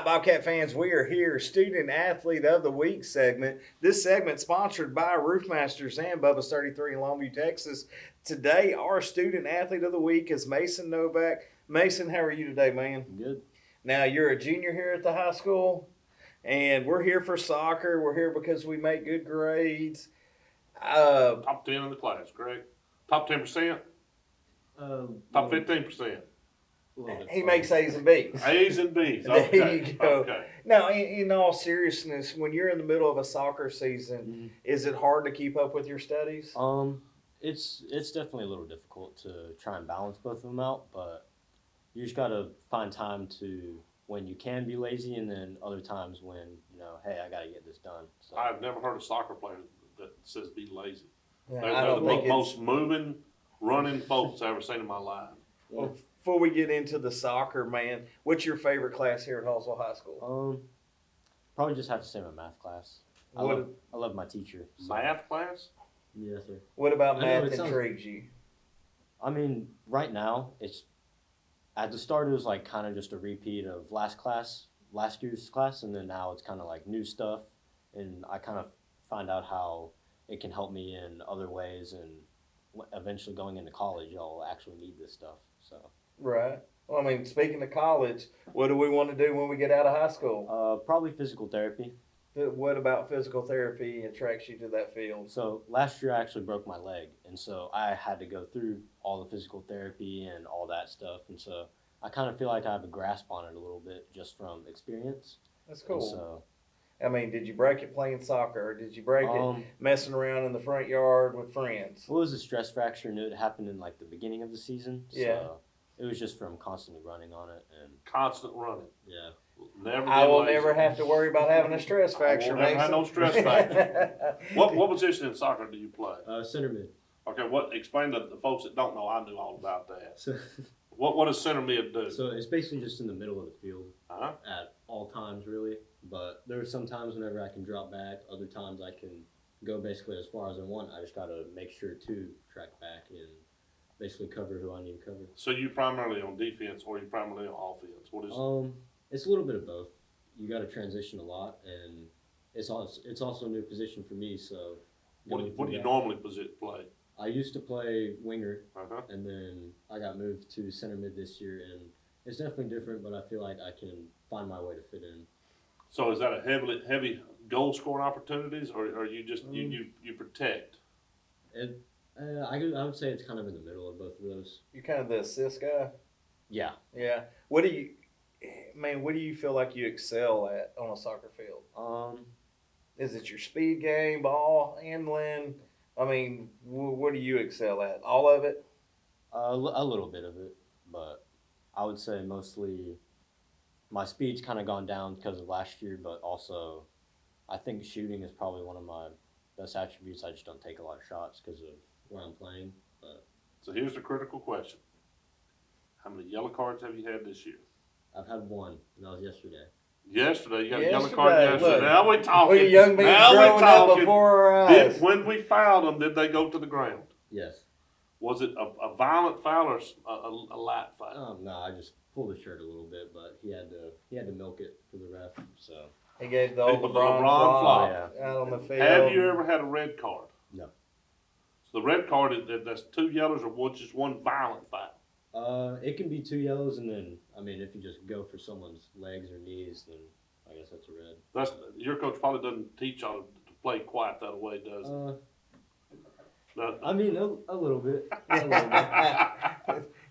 right, Bobcat fans, we are here, Student Athlete of the Week segment. This segment sponsored by Roofmasters and Bubba's 33 in Longview, Texas. Today, our Student Athlete of the Week is Mason Novak. Mason, how are you today, man? Good. Now, you're a junior here at the high school, and we're here for soccer. We're here because we make good grades. Top 10 in the class, correct? Top 10%? Top 15%? He makes A's and B's. A's and B's. There Okay. you go. Okay. Now, in all seriousness, when you're in the middle of a soccer season, is it hard to keep up with your studies? It's definitely a little difficult to try and balance both of them out, but you just gotta find time to when you can be lazy, and then other times when hey, I gotta get this done. So I've never heard a soccer player that says be lazy. Yeah, They're I don't the think most moving, running folks I've ever seen in my life. Well, before we get into the soccer, man, what's your favorite class here at Hallsville High School? Probably just have to say my math class. I love my teacher. So. Math class? Yes, sir. What about I know, math intrigues you? I mean, right now it's at the start it was like kind of just a repeat of last year's class, and then now it's kind of like new stuff, and I kind of find out how it can help me in other ways, and eventually going into college, I'll actually need this stuff. So. Right. Well, I mean, speaking of college, what do we want to do when we get out of high school? Probably physical therapy. What about physical therapy attracts you to that field? So last year I actually broke my leg, and so I had to go through all the physical therapy and all that stuff, and so I kind of feel like I have a grasp on it a little bit just from experience. That's cool. And so, I mean, did you break it playing soccer, or did you break it messing around in the front yard with friends? Well, it was a stress fracture, and it happened in like the beginning of the season. Yeah. So it was just from constantly running on it and constant running. Yeah. I will never have to worry about having a stress fracture. I won't have no stress fracture. What position in soccer do you play? Center mid. Okay, explain to the folks that don't know. I knew all about that. So, what does center mid do? So it's basically just in the middle of the field Uh-huh. at all times, really. But there are some times whenever I can drop back. Other times I can go basically as far as I want. I just got to make sure to track back and basically cover who I need to cover. So you primarily on defense, or you primarily on offense? What is? It's a little bit of both. You got to transition a lot, and it's also a new position for me. So what do you normally play? I used to play winger, Uh-huh. and then I got moved to center mid this year, and it's definitely different. But I feel like I can find my way to fit in. So is that a heavy goal scoring opportunities, or are you just you protect? I would say it's kind of in the middle of both of those. You're kind of the assist guy. Yeah. Yeah. What do you feel like you excel at on a soccer field? Is it your speed game, ball handling? I mean, what do you excel at? All of it? A little bit of it, but I would say mostly my speed's kind of gone down because of last year, but also I think shooting is probably one of my best attributes. I just don't take a lot of shots because of where I'm playing. But So here's the critical question. How many yellow cards have you had this year? I've had one, and that was yesterday. Yesterday, you got a yellow card yesterday. Look, now we're talking. We young men growing up before our eyes. When we fouled them, did they go to the ground? Yes. Was it a violent foul or a light foul? No, I just pulled his shirt a little bit, but he had to milk it for the ref. So He gave the old The LeBron LeBron flop yeah. out on the field. Have you ever had a red card? No. So the red card that's two yellows or just one violent foul? It can be 2 yellows, and then I mean, if you just go for someone's legs or knees, then I guess that's a red. Your coach probably doesn't teach y'all to play quite that way, does he? No. I mean, a little bit.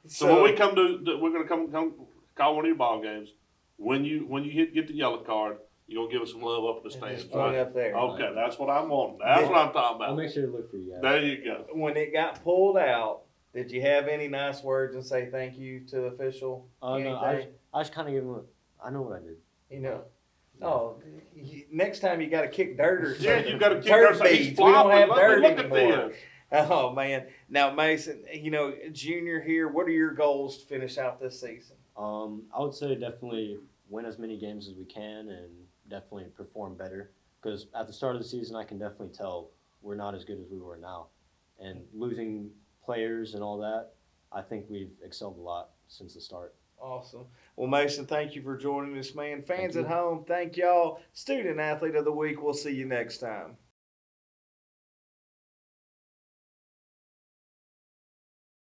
So when we come we're gonna come call one of your ball games. When you get the yellow card, you're gonna give us some love up in the stands, Just point right? up there. Okay, that's what I'm wanting. That's what I'm talking I'll about. make sure to look for you guys. There you go. When it got pulled out, did you have any nice words and say thank you to the official? No, I just kind of give him I know what I did. You know. Oh, next time you got to kick dirt or something. Yeah, you got to kick Dirt dirt. He's beads. We don't have flopping. dirt Look anymore. at this. Oh man! Now Mason, junior here. What are your goals to finish out this season? I would say definitely win as many games as we can and definitely perform better. Because at the start of the season, I can definitely tell we're not as good as we were now, and losing players and all that. I think we've excelled a lot since the start. Awesome. Well, Mason, thank you for joining us, man. Fans you. at home, thank y'all. Student Athlete of the Week, we'll see you next time.